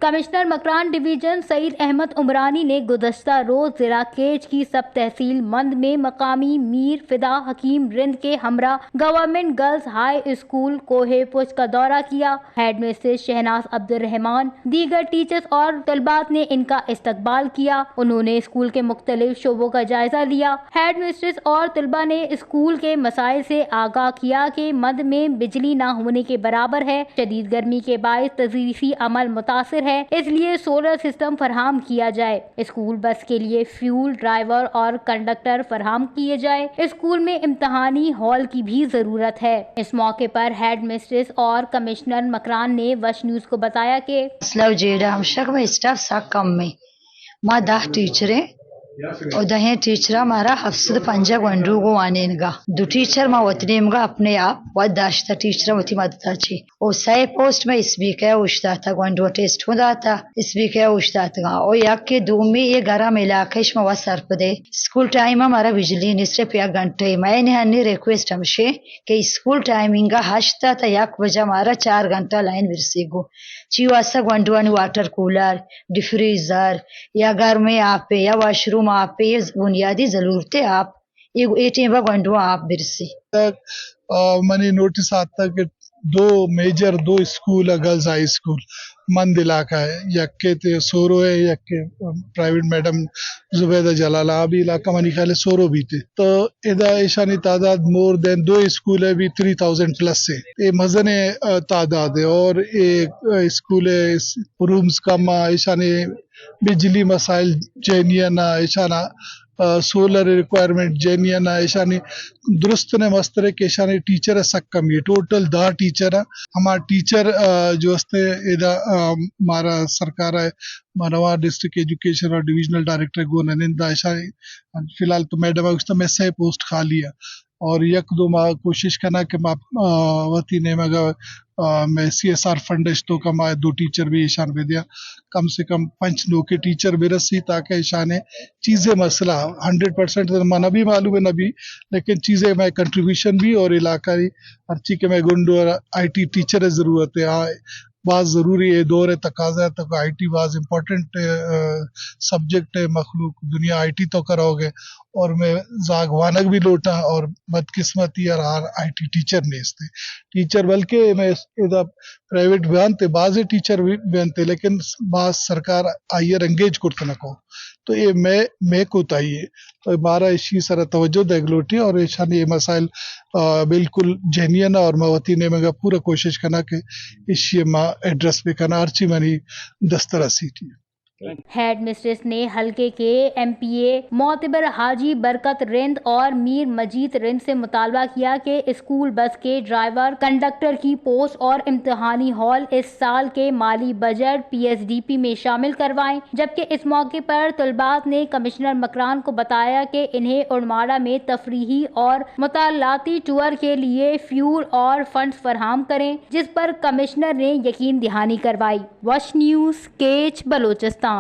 Commissioner Makran division سعید احمد عمرانی نے گزشتہ روز ضلع کیچ کی سب تحصیل مند میں مقامی میر فدا حکیم رند کے ہمراہ گورنمنٹ گرلز ہائی اسکول کوہ پچ کا دورہ کیا۔ ہیڈ مسٹریس شہناز عبد الرحمان، دیگر ٹیچرز اور طلباء نے ان کا استقبال کیا۔ انہوں نے اسکول کے مختلف شعبوں کا جائزہ لیا۔ ہیڈ مسٹریس اور طلباء نے اسکول کے مسائل سے آگاہ کیا کہ مند میں بجلی نہ ہونے کے برابر ہے، شدید گرمی کے باعث تدریسی عمل متاثر ہے، اس لیے سولر سسٹم فراہم کیا جائے۔ اسکول بس کے لیے فیول، ڈرائیور اور کنڈکٹر فراہم کیے جائے۔ اسکول میں امتحانی ہال کی بھی ضرورت ہے۔ اس موقع پر ہیڈ مسٹریس اور کمشنر مکران نے وش نیوز کو بتایا کہ میں اسٹاف ساک کم میں ماں 10 ٹیچریں اور 10 ٹیچر ہمارا ہفسد پنجا گنڈو گو آنے گا 2 ٹیچر ماں وطنیم گا اپنے آپ ود داشتا ٹیچر وتی مدتا چی اور سائے پوسٹ میں اس بھی کیا اوشتا تھا گنڈو ٹیسٹ ہو داتا اس بھی کیا اوشتا تھا اور یک کے دو میں یہ گھرا میں علاقش میں سرپ دے اسکول ٹائم ہمارا بجلی نہیں صرف 1 گھنٹے میں نے ہنی ریکویسٹ ہمشے کہ اسکول ٹائمنگ ہشتا تھا 1 بجے ہمارا 4 گھنٹہ لائن ورسی گو چی واسا گنڈوان واٹر کولر ڈیفریزر یا گھر میں آپ یا واش روم آپ یہ بنیادی ضرورتیں آپ یہ ٹیم گنڈو آپ برسی منی نوٹس آتا کہ 2 major 2 school girls high school مند علاقہ ہے، یک کے سورو ہے، یک کے پرائیویٹ میڈم زبیدہ جلالہ آبی علاقہ منی خیال ہے سورو بھی تھے، تو ادا ایشانی تعداد مور دین 2 اسکول ہے بھی 3000 پلس سے یہ مزن تعداد ہے اور ایک اسکول ہے رومز کم ایشانی بجلی مسائل جینینا ایشانہ سولر ریکوائرمنٹ جینینا ایشانی درست نے مسترے کے ایشانی ٹیچر سک کمی ہے ٹوٹل 10 ٹیچر ہمارا ٹیچر جو ہستے ہمارا سرکار ہے مانوا ڈسٹرکٹ ایجوکیشن اور ڈویژنل ڈائریکٹر گو نندا ایشانی فی الحال تو میڈم ہے میں 100 پوسٹ خالی ہے اور 1-2 ماہ کوشش کرنا کہ وتی نے مگا میں CSR فنڈ تو کا ماں 2 ٹیچر بھی ایشان بھی دیا کم سے کم 5 لوگ کے ٹیچر بھی رسی تاکہ ایشان چیزیں مسئلہ 100% نہ بھی معلوم ہے نہ بھی لیکن چیزیں میں کنٹریبیوشن بھی اور علاقائی ہر چیز کے میں گنڈو اور IT ٹیچر ضرورت ہے بعض ضروری ہے دور تقاضا ہے تو IT بعض امپورٹنٹ سبجیکٹ ہے مخلوق دنیا IT تو کراؤ گے اور میں زاگوانک بھی لوٹا اور بدقسمتی اور IT ٹیچر نہیں استے ٹیچر بلکہ میں پرائیویٹ بیانتے بعض ٹیچر بھی بیانتے لیکن بعض سرکار آئیر انگیج کرتے نہ کو تو یہ میں کو تائیے تو ہمارا اسی سر توجہ دیکھ اور ایشانی یہ مسائل بالکل جینین اور موتی نے مگا پورا کوشش کرنا کہ اسی ماں ایڈریس پہ کرنا ارچی منی دسترسی تھی۔ ہیڈ مسٹریس نے حلقے کے MPA معتبر حاجی برکت رند اور میر مجید رند سے مطالبہ کیا کہ اسکول بس کے ڈرائیور کنڈکٹر کی پوسٹ اور امتحانی ہال اس سال کے مالی بجٹ PSDP میں شامل کروائیں، جبکہ اس موقع پر طلباء نے کمشنر مکران کو بتایا کہ انہیں اڑماڑہ میں تفریحی اور مطالعاتی ٹور کے لیے فیول اور فنڈز فراہم کریں، جس پر کمشنر نے یقین دہانی کروائی۔ وش نیوز کیچ بلوچستان۔